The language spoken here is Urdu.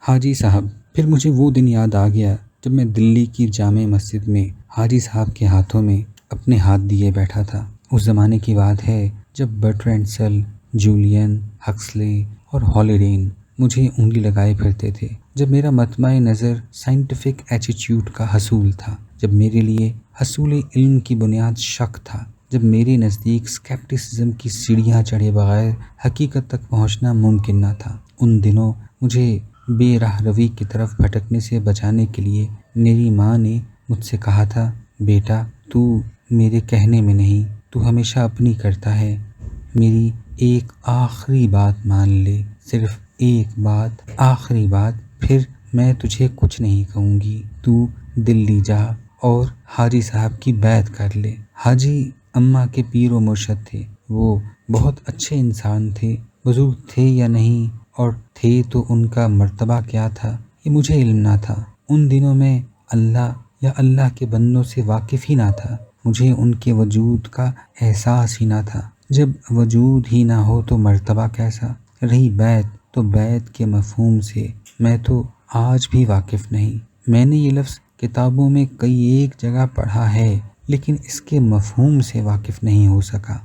حاجی صاحب، پھر مجھے وہ دن یاد آ گیا جب میں دلی کی جامع مسجد میں حاجی صاحب کے ہاتھوں میں اپنے ہاتھ دیے بیٹھا تھا۔ اس زمانے کی بات ہے جب برٹرینڈ رسل، جولین ہکسلے اور ہالیڈین مجھے انگلی لگائے پھرتے تھے، جب میرا مطمع نظر سائنٹیفک ایٹیٹیوڈ کا حصول تھا، جب میرے لیے حصول علم کی بنیاد شک تھا، جب میرے نزدیک سکیپٹسزم کی سیڑھیاں چڑھے بغیر حقیقت تک پہنچنا ممکن نہ تھا۔ ان دنوں مجھے بے راہ روی کی طرف بھٹکنے سے بچانے کے لیے میری ماں نے مجھ سے کہا تھا، بیٹا تو میرے کہنے میں نہیں، تو ہمیشہ اپنی کرتا ہے، میری ایک آخری بات مان لے، صرف ایک بات، آخری بات، پھر میں تجھے کچھ نہیں کہوں گی، تو دلی جا اور حاجی صاحب کی بیعت کر لے۔ حاجی اماں کے پیر و مرشد تھے، وہ بہت اچھے انسان تھے، بزرگ تھے یا نہیں، اور تھے تو ان کا مرتبہ کیا تھا یہ مجھے علم نہ تھا۔ ان دنوں میں اللہ یا اللہ کے بندوں سے واقف ہی نہ تھا، مجھے ان کے وجود کا احساس ہی نہ تھا۔ جب وجود ہی نہ ہو تو مرتبہ کیسا؟ رہی بیعت، تو بیعت کے مفہوم سے میں تو آج بھی واقف نہیں۔ میں نے یہ لفظ کتابوں میں کئی ایک جگہ پڑھا ہے، لیکن اس کے مفہوم سے واقف نہیں ہو سکا۔